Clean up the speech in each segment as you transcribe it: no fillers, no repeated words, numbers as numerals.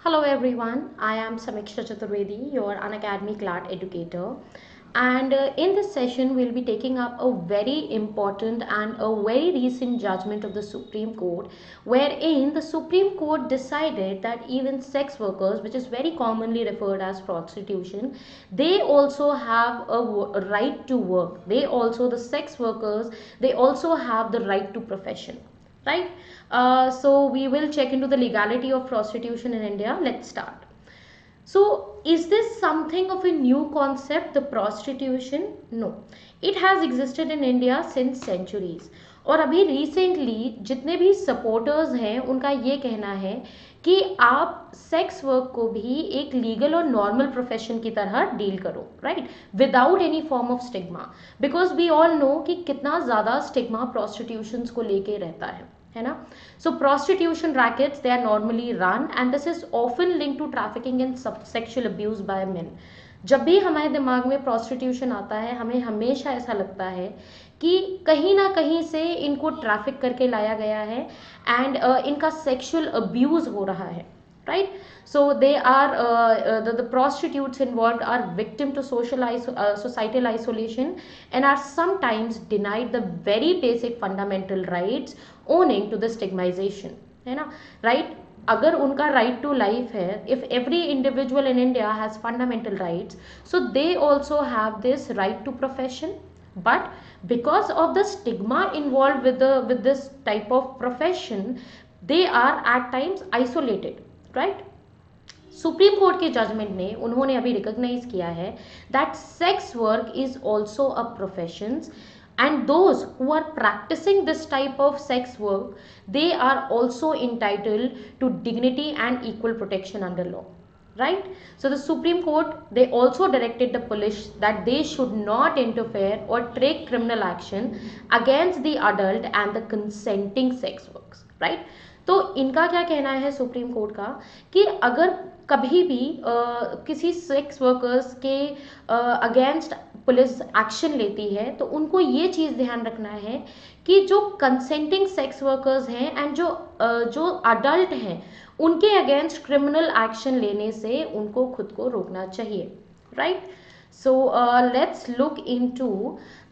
Hello everyone, I am Samiksha Chaturvedi, your Unacademy CLAT educator. And in this session, we'll be taking up a very important and a very recent judgment of the Supreme Court, wherein the Supreme Court decided that even sex workers, which is very commonly referred as prostitution, they also have a right to work. The sex workers, they also have the right to profession, right? So we will check into the legality of prostitution in India. Let's start. So, is this something of a new concept, the prostitution? No. It has existed in India since centuries. और अभी recently जितने भी supporters हैं उनका ये कहना है कि आप सेक्स वर्क को भी एक लीगल और नॉर्मल प्रोफेशन की तरह डील करो, right, without any form of stigma, because we all know कि कितना ज़्यादा स्टिग्मा प्रोस्टिट्यूशंस को लेके रहता है ना. So prostitution rackets, they are normally run and this is often linked to trafficking and sexual abuse by men. जब भी हमारे दिमाग में prostitution आता है हमें हमेशा ऐसा लगता है कि कहीं ना कहीं से इनको ट्रैफिक करके लाया गया है एंड इनका सेक्सुअल अब्यूज हो रहा है, right? So they are the prostitutes involved are victim to societal isolation and are sometimes denied the very basic fundamental rights owing to the stigmatization, है ना, right? अगर उनका right to life है, if every individual in India has fundamental rights, so they also have this right to profession, but because of the stigma involved with this type of profession, they are at times isolated, right? Supreme court के judgement ने उन्होंने अभी recognise किया है that sex work is also a profession and those who are practicing this type of sex work, they are also entitled to dignity and equal protection under law, right? So the Supreme Court, they also directed the police that they should not interfere or take criminal action against the adult and the consenting sex works, right? तो इनका क्या कहना है supreme court का कि अगर कभी भी किसी सेक्स वर्कर्स के अगेंस्ट पुलिस एक्शन लेती है तो उनको ये चीज़ ध्यान रखना है कि जो कंसेंटिंग सेक्स वर्कर्स हैं एंड जो अडल्ट हैं उनके अगेंस्ट क्रिमिनल एक्शन लेने से उनको खुद को रोकना चाहिए, right? So let's look into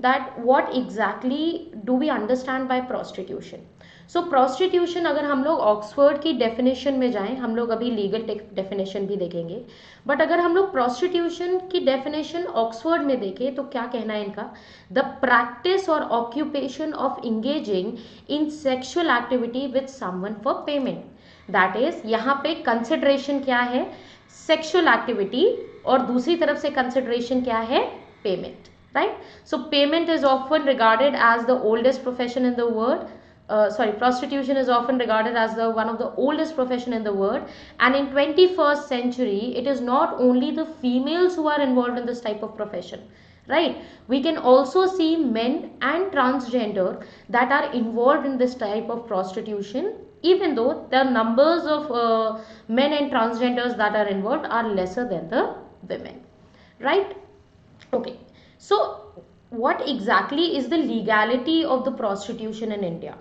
that what exactly do we understand by prostitution. So prostitution, अगर हम लोग ऑक्सफोर्ड की डेफिनेशन में जाएं, हम लोग अभी लीगल डेफिनेशन भी देखेंगे, बट अगर हम लोग prostitution की डेफिनेशन ऑक्सफोर्ड में देखें तो क्या कहना है इनका, द प्रैक्टिस और occupation of engaging in sexual activity with someone for payment. That is यहाँ पे कंसिडरेशन क्या है, सेक्शुअल एक्टिविटी, और दूसरी तरफ से कंसिडरेशन क्या है, payment, right? So payment is often regarded as the oldest profession in the world. Prostitution is often regarded as one of the oldest profession in the world, and in 21st century it is not only the females who are involved in this type of profession, right? We can also see men and transgender that are involved in this type of prostitution, even though the numbers of men and transgenders that are involved are lesser than the women, right? Okay, so what exactly is the legality of the prostitution in India?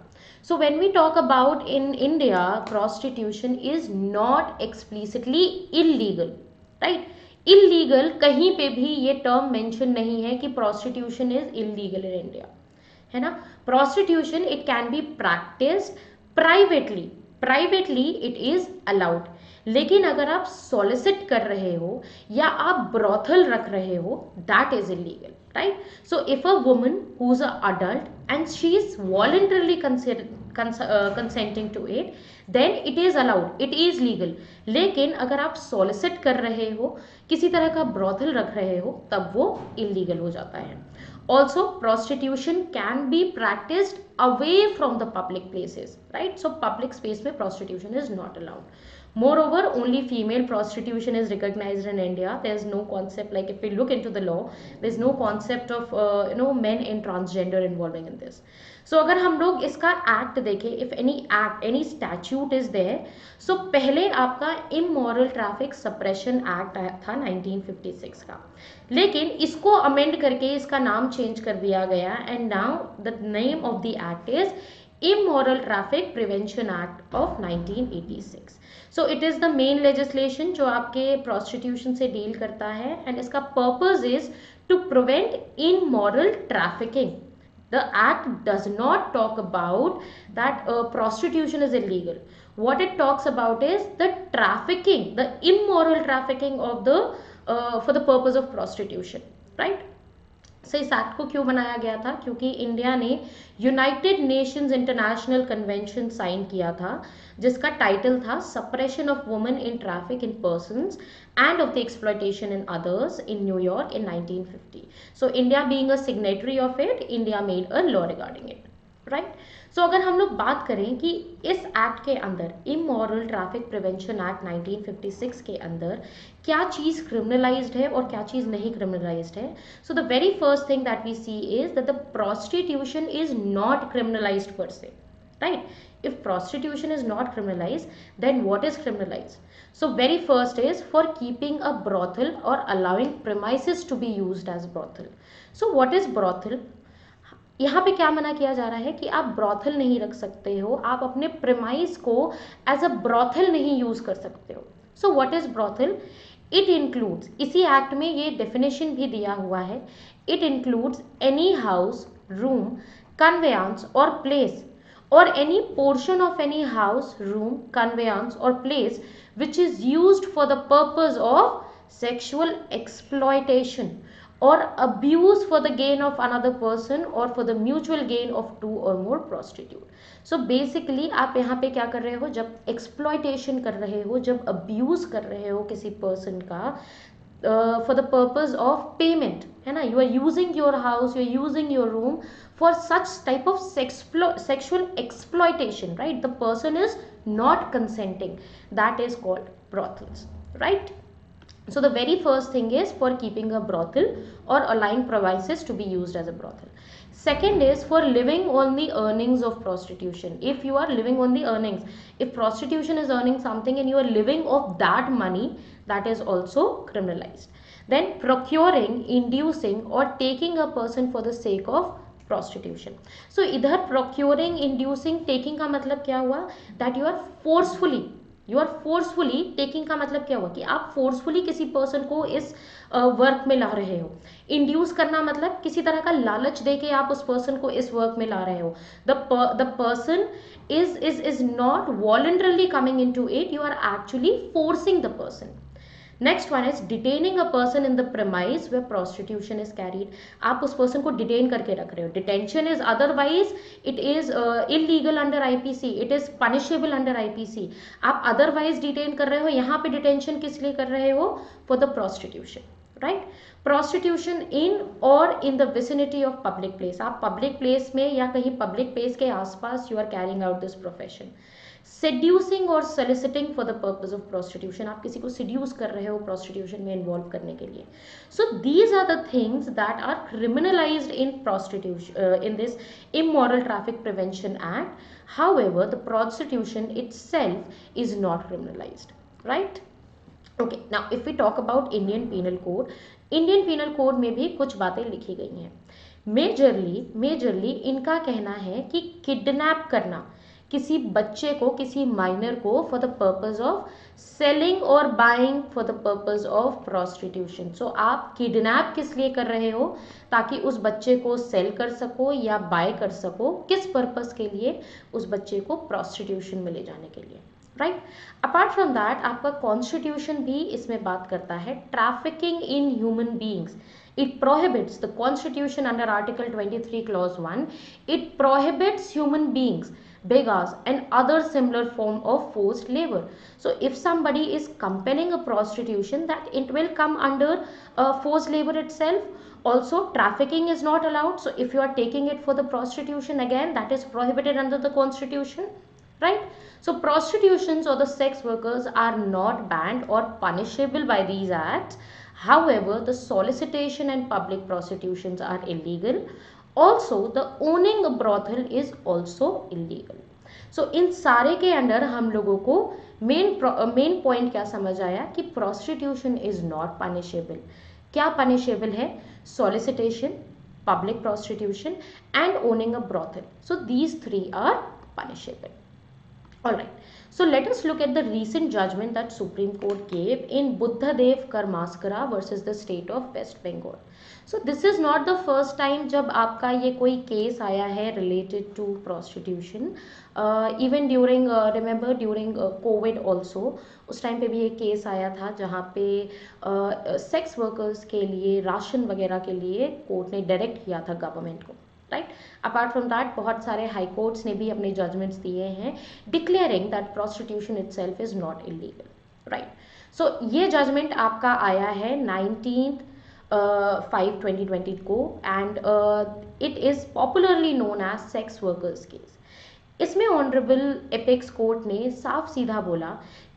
So when we talk about in India, prostitution is not explicitly illegal, right? Illegal, कहीं पे भी ये term mention नहीं है कि prostitution is illegal in India, है ना? Prostitution, it can be practiced privately. Privately it is allowed. लेकिन अगर आप solicit कर रहे हो या आप brothel रख रहे हो, that is illegal, right? So if a woman who's an adult and she is voluntarily consenting to it, then it is allowed, it is legal. लेकिन अगर आप solicit कर रहे हो, किसी तरह का brothel रख रहे हो, तब वो illegal हो जाता है. Also, prostitution can be practiced away from the public places, right? So public space में prostitution is not allowed. Moreover, only female prostitution is recognized in India. There is no concept, like if we look into the law, there is no concept of men and transgender involving in this. So अगर हम लोग इसका act देखें, if any act, any statute is there, so पहले आपका immoral traffic suppression act था 1956 का, लेकिन इसको अमेंड करके इसका नाम चेंज कर दिया गया, and now the name of the act is Immoral Traffic Prevention Act of 1986. So it is the main legislation जो आपके prostitution से deal करता है, and इसका purpose is to prevent immoral trafficking. The act does not talk about that prostitution is illegal. What it talks about is the trafficking, the immoral trafficking of the for the purpose of prostitution, right? सो इस act को क्यों बनाया गया था? क्योंकि India ने United Nations international convention sign किया था जिसका टाइटल था suppression of women in traffic in persons and of the exploitation in others in New York in 1950. So India being a signatory of it, India made a law regarding it, right? So अगर हम लोग बात करें कि इस act के अंदर, immoral traffic prevention act 1956 के अंदर क्या चीज़ क्रिमिनलाइज्ड है और क्या चीज़ नहीं क्रिमिनलाइज्ड है. So the very first thing that we see is that the prostitution is not criminalised per se, right? If prostitution is not criminalized, then what is criminalized? So very first is for keeping a brothel or allowing premises to be used as brothel. So what is brothel? यहाँ पे क्या मना किया जा रहा है कि आप ब्रॉथल नहीं रख सकते हो, आप अपने प्रेमाइस को एज अ ब्रॉथल नहीं यूज कर सकते हो. So what is brothel? It includes, इसी एक्ट में ये डेफिनेशन भी दिया हुआ है, it includes any house, room, conveyance और place or any portion of any house, room, conveyance or place which is used for the purpose of sexual exploitation or abuse for the gain of another person or for the mutual gain of two or more prostitute. So basically आप यहाँ पे क्या कर रहे हो? जब exploitation कर रहे हो, जब abuse कर रहे हो किसी person का for the purpose of payment, है ना? You are using your house, you are using your room for such type of sexual exploitation, right? The person is not consenting. That is called brothels, right? So the very first thing is for keeping a brothel or allowing premises to be used as a brothel. Second is for living on the earnings of prostitution. If you are living on the earnings, if prostitution is earning something and you are living off that money, that is also criminalized. Then procuring, inducing or taking a person for the sake of prostitution. So इधर procuring, inducing, taking का मतलब क्या हुआ? That you are forcefully taking का मतलब क्या हुआ कि आप फोर्सफुली किसी पर्सन को इस वर्क में ला रहे हो. इंड्यूस करना मतलब किसी तरह का लालच दे के आप उस पर्सन को इस वर्क में ला रहे हो. The person is not voluntarily coming into it, you are actually forcing the person. Next one is detaining a person in the premise where prostitution is carried. आप उस पर्सन को डिटेन करके रख रहे हो. Detention is otherwise it is illegal under IPC, it is punishable under IPC. आप otherwise detain कर रहे हो, यहाँ पे डिटेंशन किस लिए कर रहे हो? For the prostitution, right? Prostitution in और in the vicinity of public place. आप पब्लिक प्लेस में या कहीं पब्लिक प्लेस के आसपास you are carrying out this profession. Seducing और soliciting for the purpose of prostitution. आप किसी को सेड्यूस कर रहे हो प्रोस्टिट्यूशन में इन्वॉल्व करने के लिए. So these are the things that are criminalised in prostitution in this immoral traffic prevention act. However the prostitution itself is not criminalised, right? Okay, now if we talk about Indian penal code, Indian penal code में भी कुछ बातें लिखी गई हैं. Majorly इनका कहना है कि किडनैप करना किसी बच्चे को, किसी माइनर को for the purpose of selling और buying for the purpose of prostitution. So आप किडनैप किस लिए कर रहे हो? ताकि उस बच्चे को सेल कर सको या बाय कर सको. किस पर्पज के लिए? उस बच्चे को प्रोस्टिट्यूशन में ले जाने के लिए, राइट? अपार्ट फ्रॉम दैट आपका कॉन्स्टिट्यूशन भी इसमें बात करता है trafficking in human beings. It prohibits, the constitution under article 23 clause 1, it prohibits human beings, beggars and other similar form of forced labor. So if somebody is compelling a prostitution, that it will come under forced labor itself. Also trafficking is not allowed. So if you are taking it for the prostitution, again that is prohibited under the constitution, right? So prostitutions or the sex workers are not banned or punishable by these acts. However, the solicitation and public prostitutions are illegal. Also, the owning a brothel is also illegal. So, इन सारे के under हम लोगों को main point क्या समझ आया कि prostitution is not punishable. क्या punishable है? Solicitation, public prostitution, and owning a brothel. So these three are punishable. Alright, so let us look at the recent judgment that Supreme Court gave in Buddhadev Karmaskara versus the state of West Bengal. So this is not the first time जब आपका ये कोई case आया है related to prostitution. Even during remember during COVID also, उस time पे भी एक केस आया था जहाँ पे सेक्स वर्कर्स के लिए राशन वगैरह के लिए कोर्ट ने डायरेक्ट किया था गवर्नमेंट को, राइट. अपार्ट फ्रॉम दैट बहुत सारे हाई कोर्ट्स ने भी अपने जजमेंट्स दिए हैं declaring that prostitution itself is not illegal, right. So ये जजमेंट आपका आया है 19/5/2020 को and it is popularly known as sex workers case. इसमें ऑनरेबल एपेक्स कोर्ट ने साफ सीधा बोला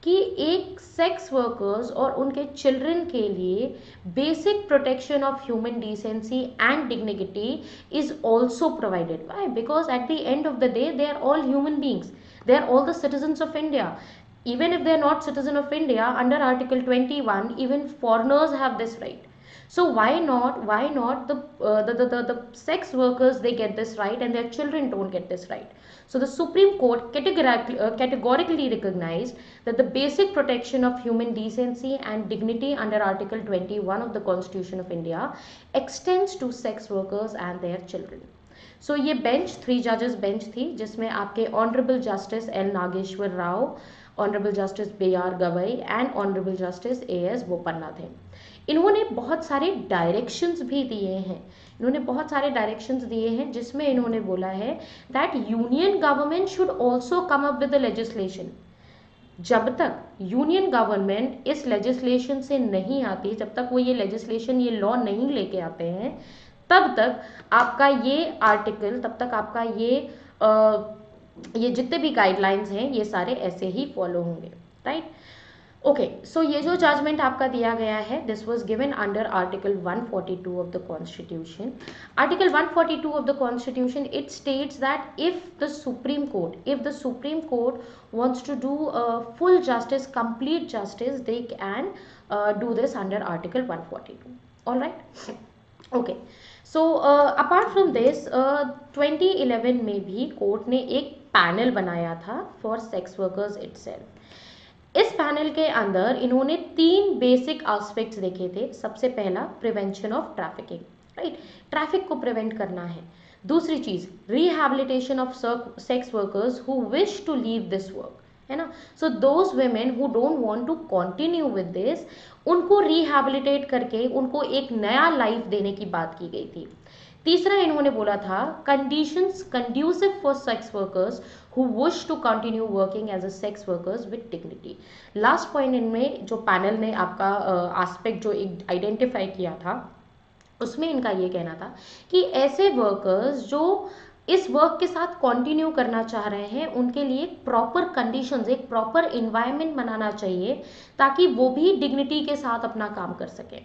कि एक सेक्स वर्कर्स और उनके चिल्ड्रन के लिए basic protection of human decency and dignity is also provided. Why? Because at the end of the day they are all human beings, they are all the citizens of India. Even if they are not citizen of India, under Article 21, even foreigners have this right. So why not the sex workers, they get this right and their children don't get this right? So the Supreme Court categorically recognized that the basic protection of human decency and dignity under Article 21 of the Constitution of India extends to sex workers and their children. So ये bench 3 judges bench थी जिसमें आपके Honorable Justice L. Nageshwar Rao, honourable justice B R Gavai and honourable justice A S Bopanna थे. इन्होंने बहुत सारे directions भी दिए हैं, जिसमें इन्होंने बोला है that union government should also come up with the legislation. जब तक यूनियन गवर्नमेंट इस लेजिस्लेशन से नहीं आती, जब तक वो ये लेजिस्लेशन ये लॉ नहीं लेके आते हैं, तब तक आपका ये आर्टिकल, तब तक आपका ये जितने भी गाइडलाइंस हैं ये सारे ऐसे ही फॉलो होंगे, राइट. ओके, सो ये जो जजमेंट आपका दिया गया है, this was given under article 142 of the constitution. Article 142 of the constitution, it states that if the supreme court wants to do full justice, complete justice, they can do this under article 142. all right, okay. So apart from this 2011 में भी court ने एक panel बनाया था for sex workers itself. इस panel के अंदर इन्होंने 3 बेसिक एस्पेक्ट्स देखे थे. सबसे पहला prevention of trafficking, right, traffic को प्रिवेंट करना है. दूसरी चीज rehabilitation of sex workers who wish to leave this work, है ना. So those women who don't want to continue with this, उनको रिहैबिलिटेट करके उनको एक नया लाइफ देने की बात की गई थी. तीसरा इन्होंने बोला था conditions conducive for sex workers who wish to continue working as a sex workers with dignity. Last point इनमें जो पैनल ने आपका एस्पेक्ट जो आइडेंटिफाई किया था, उसमें इनका ये कहना था कि ऐसे वर्कर्स जो इस वर्क के साथ कंटिन्यू करना चाह रहे हैं, उनके लिए प्रॉपर कंडीशंस, एक प्रॉपर इन्वायरमेंट बनाना चाहिए ताकि वो भी डिग्निटी के साथ अपना काम कर सकें,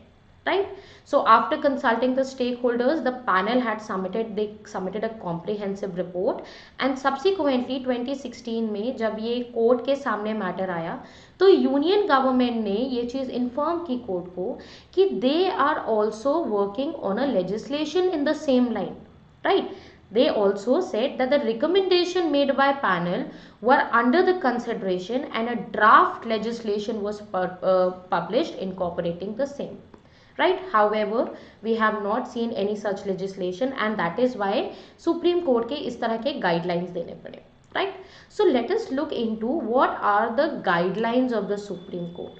right. So after consulting the stakeholders, the panel had submitted a comprehensive report and subsequently 2016 में जब ये कोर्ट के सामने मैटर आया, तो यूनियन गवर्नमेंट ने ये चीज़ इन्फॉर्म की कोर्ट को कि they are also working on a legislation in the same line, right. They also said that the recommendation made by panel were under the consideration and a draft legislation was published incorporating the same, right. However, we have not seen any such legislation and that is why Supreme Court के इस तरह के guidelines देने पड़े, right. So let us look into what are the guidelines of the Supreme Court.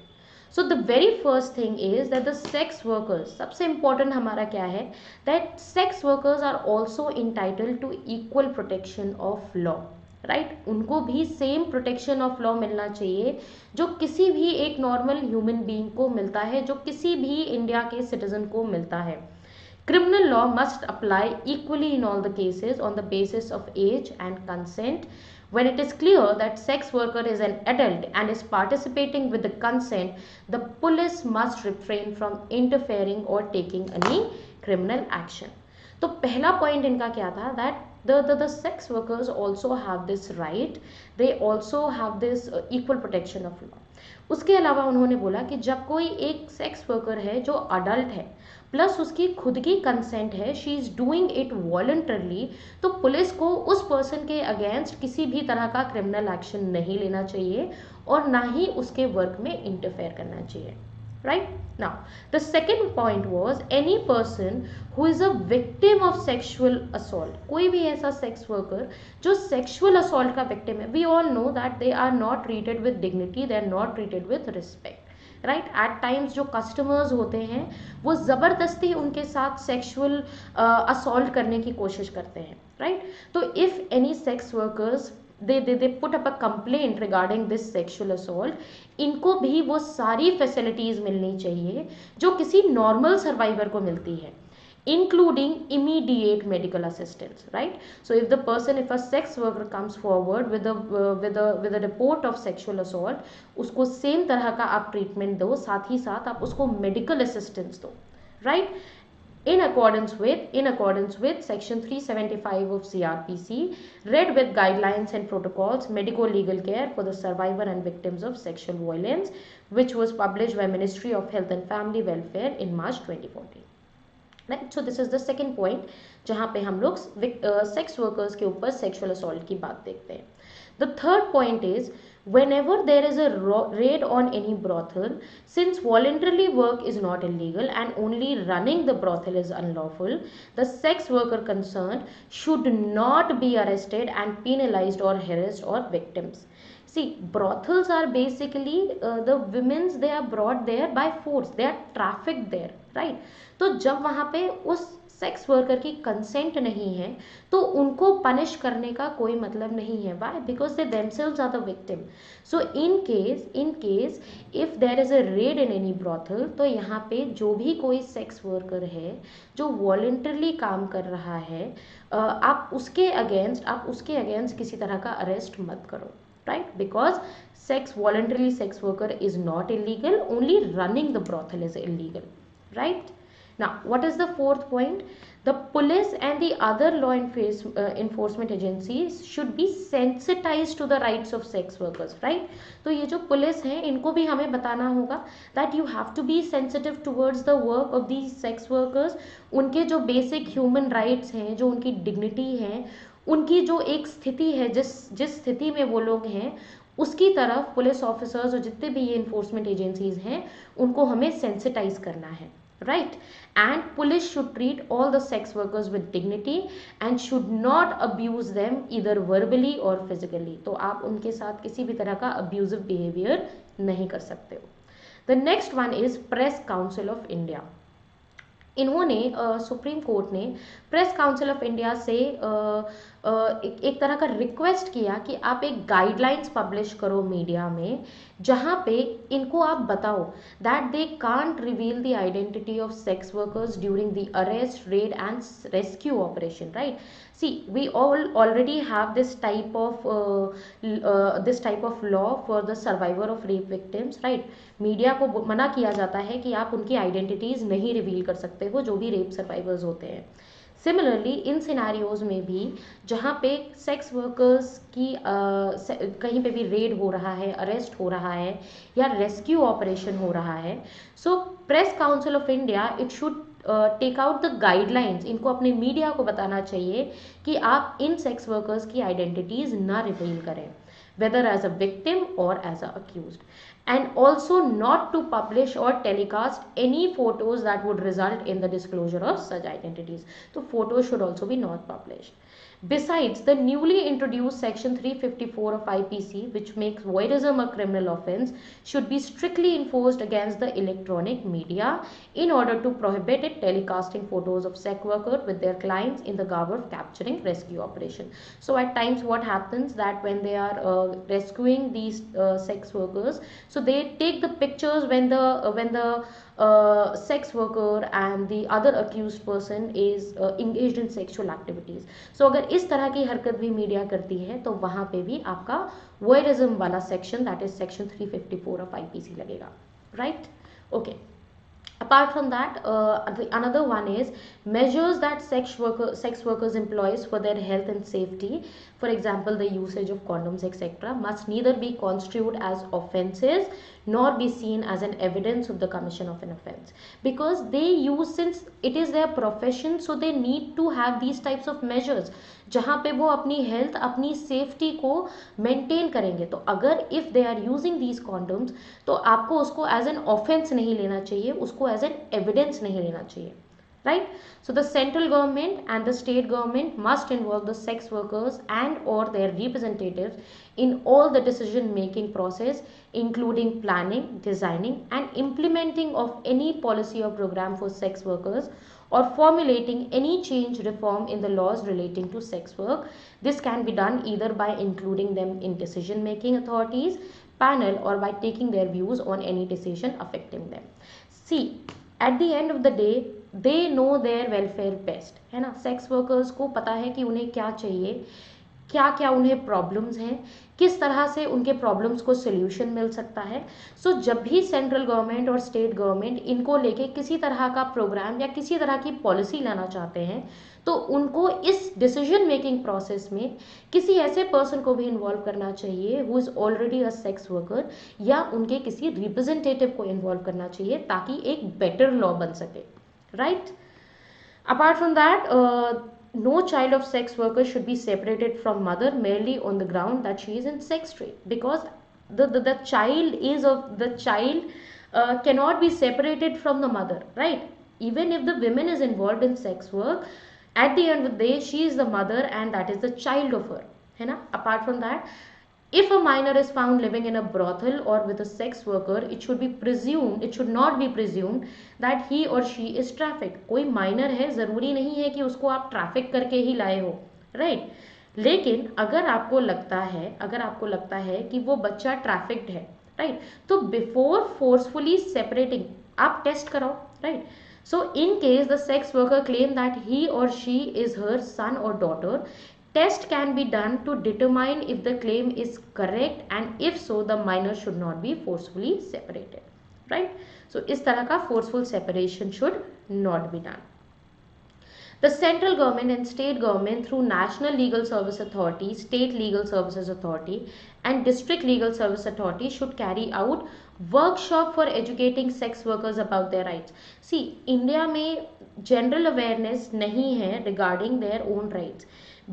So the very first thing is that the sex workers, सबसे important हमारा क्या है, that sex workers are also entitled to equal protection of law, right. उनको भी same protection of law मिलना चाहिए जो किसी भी एक normal human being को मिलता है, जो किसी भी इंडिया के citizen को मिलता है. Criminal law must apply equally in all the cases on the basis of age and consent. When it is clear that sex worker is an adult and is participating with the consent, the police must refrain from interfering or taking any criminal action. तो पहला point इनका क्या था, that the sex workers also have this right, they also have this equal protection of law. उसके अलावा उन्होंने बोला कि जब कोई एक सेक्स वर्कर है जो अडल्ट है प्लस उसकी खुद की कंसेंट है, she is doing it voluntarily, तो पुलिस को उस पर्सन के अगेंस्ट किसी भी तरह का क्रिमिनल एक्शन नहीं लेना चाहिए और ना ही उसके वर्क में इंटरफेयर करना चाहिए. Right? Now, the second point was any person who is a victim of sexual assault. कोई भी ऐसा sex worker जो sexual assault का victim है, we all know that they are not treated with dignity, they are not treated with respect. Right, at times जो customers होते हैं वो ज़बरदस्ती उनके साथ सेक्सुअल असॉल्ट करने की कोशिश करते हैं. राइट, तो if any sex workers they put up a complaint regarding this sexual assault, इनको भी वो सारी फैसिलिटीज़ मिलनी चाहिए जो किसी नॉर्मल सर्वाइवर को मिलती है, including immediate medical assistance. Right, so if the person, if a sex worker comes forward with a report of sexual assault, उसको सेम तरह का आप ट्रीटमेंट दो, साथ ही साथ आप उसको मेडिकल असिस्टेंस दो. Right, in accordance with section 375 of CRPC, read with guidelines and protocols, medico legal care for the survivor and victims of sexual violence, which was published by Ministry of Health and Family Welfare in March 2014. Right, so this is the second point जहाँ पे हम लोग sex workers के ऊपर sexual assault की बात देखते हैं. The third point is whenever there is a raid on any brothel, since voluntarily work is not illegal and only running the brothel is unlawful, the sex worker concerned should not be arrested and penalized or harassed or victims. See, brothels are basically the women's, they are brought there by force, they are trafficked there. Right, तो जब वहाँ पे उस sex worker की consent नहीं है तो उनको पनिश करने का कोई मतलब नहीं है. Why? Because they themselves are the victim. So in case if there is a raid in any brothel, तो यहाँ पे जो भी कोई सेक्स वर्कर है जो वॉलंटरली काम कर रहा है, आप उसके अगेंस्ट किसी तरह का अरेस्ट मत करो. Right, because voluntarily sex worker is not illegal, only running the brothel is illegal. Right, now what is the fourth point? The police and the other law enforcement agencies should be sensitized to the rights of sex workers. Right, तो ये जो police हैं इनको भी हमें बताना होगा that you have to be sensitive towards the work of these sex workers. उनके जो बेसिक ह्यूमन राइट्स हैं, जो उनकी डिग्निटी है, उनकी जो एक स्थिति है, जिस स्थिति में वो लोग हैं, उसकी तरफ पुलिस ऑफिसर्स और जितने भी ये इन्फोर्समेंट एजेंसीज हैं उनको हमें सेंसिटाइज करना है. Right, and police should treat all the sex workers with dignity and should not abuse them either verbally or physically. तो आप उनके साथ किसी भी तरह का abusive behavior नहीं कर सकते हो. The next one is Press Council of India. इन्होंने सुप्रीम कोर्ट ने प्रेस काउंसिल ऑफ इंडिया से एक तरह का रिक्वेस्ट किया कि आप एक गाइडलाइंस पब्लिश करो मीडिया में, जहाँ पे इनको आप बताओ that they can't reveal the identity of sex workers during the arrest, red and rescue operation. Right, see we all already have this type of law for the survivor of rape victims. right, media को मना किया जाता है कि आप उनकी identities नहीं reveal कर सकते हो जो भी रेप सर्वाइवर्स होते हैं. सिमिलरली इन सिनारियोज में भी जहाँ पे सेक्स वर्कर्स की कहीं पे भी रेड हो रहा है, अरेस्ट हो रहा है या रेस्क्यू ऑपरेशन हो रहा है, so Press Council of India it should take out the guidelines. इनको अपने मीडिया को बताना चाहिए कि आप इन सेक्स वर्कर्स की आइडेंटिटीज ना रिवील करें, whether as a victim or as a accused, and also not to publish or telecast any photos that would result in the disclosure of such identities. So photos should also be not published. Besides, the newly introduced section 354 of IPC, which makes voyeurism a criminal offence, should be strictly enforced against the electronic media in order to prohibit it telecasting photos of sex workers with their clients in the garb of capturing rescue operation. So at times what happens that when they are rescuing these sex workers, so they take the pictures when the sex worker and the other accused person is engaged in sexual activities. So अगर इस तरह की हरकत भी media करती है तो वहाँ पे भी आपका वॉयरिज्म वाला section, that is section 354 of IPC लगेगा. Right, okay. Apart from that, the another one is measures that sex workers employs for their health and safety, for example the usage of condoms etc., must neither be construed as offenses nor be seen as an evidence of the commission of an offense, because they use, since it is their profession, so they need to have these types of measures जहाँ पे वो अपनी health अपनी safety को maintain करेंगे। तो अगर if they are using these condoms तो आपको उसको एज एन ऑफेंस नहीं लेना चाहिए, उसको एज एन एविडेंस नहीं लेना चाहिए, right? So the central government and the state government must involve the sex workers and or their representatives in all the decision making process, including planning, designing and implementing of any policy or program for sex workers, or formulating any change reform in the laws relating to sex work. This can be done either by including them in decision making authorities panel or by taking their views on any decision affecting them. See, at the end of the day they know their welfare best, है ना? Sex workers को पता है कि उन्हें क्या चाहिए, क्या क्या उन्हें प्रॉब्लम्स हैं, किस तरह से उनके प्रॉब्लम्स को सोल्यूशन मिल सकता है। सो जब भी सेंट्रल गवर्नमेंट और स्टेट गवर्नमेंट इनको लेके किसी तरह का प्रोग्राम या किसी तरह की पॉलिसी लाना चाहते हैं तो उनको इस डिसीजन मेकिंग प्रोसेस में किसी ऐसे पर्सन को भी इन्वॉल्व करना चाहिए who is already a sex worker, या उनके किसी रिप्रेजेंटेटिव को इन्वॉल्व करना चाहिए ताकि एक बेटर लॉ बन सके, right? Apart from that, no child of sex worker should be separated from mother merely on the ground that she is in sex trade, because the child is of the child cannot be separated from the mother, right? Even if the woman is involved in sex work, at the end of the day she is the mother and that is the child of her, है ना? Apart from that, if a minor is found living in a brothel or with a sex worker, it should not be presumed that he or she is trafficked. कोई minor है, ज़रूरी नहीं है कि उसको आप traffic करके ही लाए हो, right? लेकिन अगर आपको लगता है कि वो बच्चा trafficked है, right? तो before forcefully separating आप टेस्ट कराओ, right? So in case the sex worker claim that he or she is her son or daughter, test can be done to determine if the claim is correct, and if so the minor should not be forcefully separated, right? So इस तरह का forceful separation should not be done. The central government and state government through National Legal Service Authority, State Legal Services Authority and District Legal Service Authority should carry out workshop for educating sex workers about their rights. See, India में general awareness नहीं है regarding their own rights.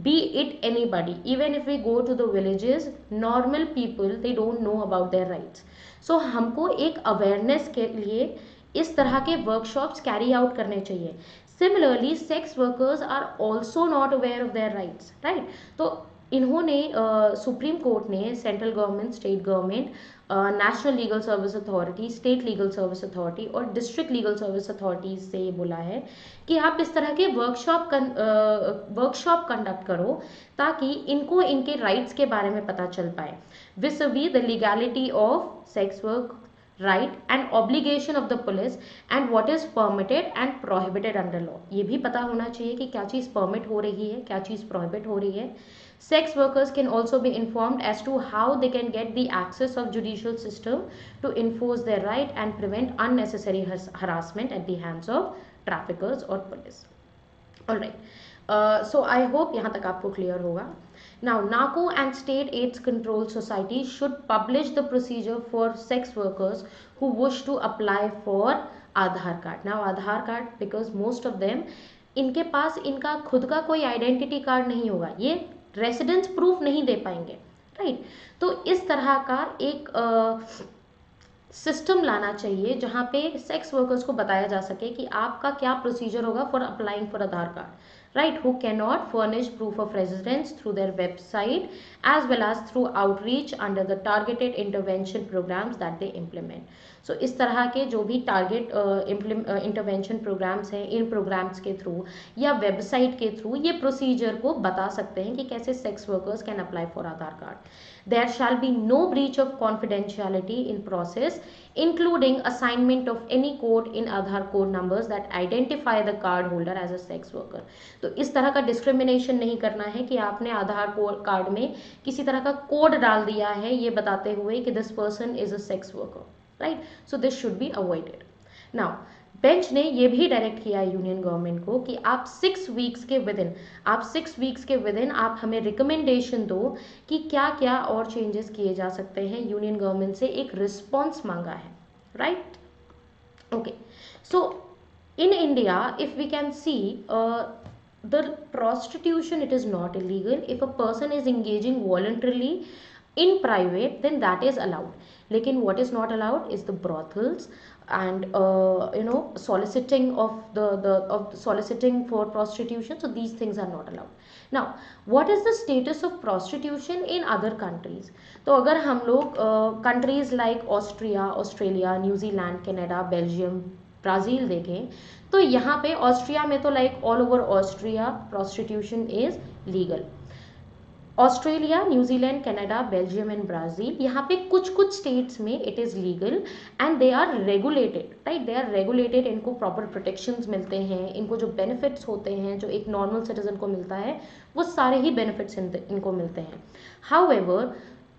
Be it anybody, even if we go to the villages, normal people they don't know about their rights. So हमको एक awareness के लिए इस तरह के workshops carry out करने चाहिए. Similarly, sex workers are also not aware of their rights, right? तो इन्होंने सुप्रीम कोर्ट ने central government, state government, national legal service authority, state legal service authority और डिस्ट्रिक्ट लीगल सर्विस अथॉरिटीज से ये बोला है कि आप इस तरह के वर्कशॉप कंडक्ट करो ताकि इनको इनके राइट्स के बारे में पता चल पाए, vis-a-vis the legality of sex work, right and obligation of the police and what is permitted and prohibited under law. ये भी पता होना चाहिए कि क्या चीज़ permit हो रही है, क्या चीज़ prohibit हो रही है. Sex workers can also be informed as to how they can get the access of judicial system to enforce their right and prevent unnecessary harassment at the hands of traffickers or police. All right. So I hope यहाँ तक आपको clear होगा. Now, NACO and State AIDS Control Society should publish the procedure for sex workers who wish to apply for Aadhaar card. Now, Aadhaar card, because most of them, इनके पास इनका खुद का कोई identity card नहीं होगा, ये residence proof नहीं दे पाएंगे, राइट? तो इस तरह का एक सिस्टम लाना चाहिए जहाँ पे सेक्स वर्कर्स को बताया जा सके कि आपका क्या प्रोसीजर होगा for applying for Aadhaar card, right, who cannot furnish proof of residence through their website as well as through outreach under the targeted intervention programs that they implement. So इस तरह के जो भी target intervention programs हैं, इन programs के through या website के through ये procedure को बता सकते हैं कि कैसे sex workers can apply for Aadhaar card. There shall be no breach of confidentiality in process, including assignment of any code in Aadhaar code numbers that identify the card holder as a sex worker. तो इस तरह का discrimination नहीं करना है कि आपने आधार card में किसी तरह का कोड डाल दिया है ये बताते हुए कि this person is a sex worker, right? So this should be avoided. Now bench ने ये भी डायरेक्ट किया है यूनियन गवर्नमेंट को कि आप 6 वीक्स के विदिन आप हमें रिकमेंडेशन दो कि क्या क्या और चेंजेस किए जा सकते हैं। यूनियन गवर्नमेंट से एक रिस्पॉन्स मांगा है, right? Okay, so in India, if we can see, the prostitution, it is not illegal. If a person is engaging voluntarily in private, then that is allowed. Lekin what is not allowed is the brothels and soliciting of the soliciting for prostitution. So these things are not allowed. Now, what is the status of prostitution in other countries? तो अगर हम लोग countries like Austria, Australia, New Zealand, Canada, Belgium, Brazil देखें, तो यहाँ पे Austria में तो like all over Austria prostitution is legal. Australia, New Zealand, Canada, Belgium and Brazil, यहाँ पे कुछ कुछ स्टेट्स में it is legal and they are regulated, right? They are regulated, इनको प्रॉपर प्रोटेक्शंस मिलते हैं, इनको जो बेनिफिट्स होते हैं जो एक नॉर्मल सिटीजन को मिलता है वो सारे ही बेनिफिट्स इनको मिलते हैं। However,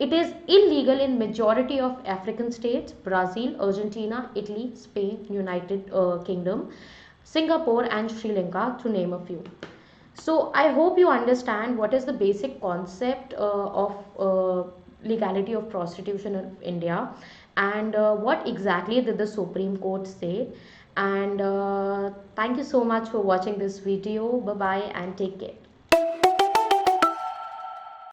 it is illegal in majority of African states: Brazil, Argentina, Italy, Spain, United Kingdom, Singapore and Sri Lanka, to name a few. So I hope you understand what is the basic concept of legality of prostitution in India, and what exactly did the Supreme Court say. And thank you so much for watching this video. Bye bye and take care.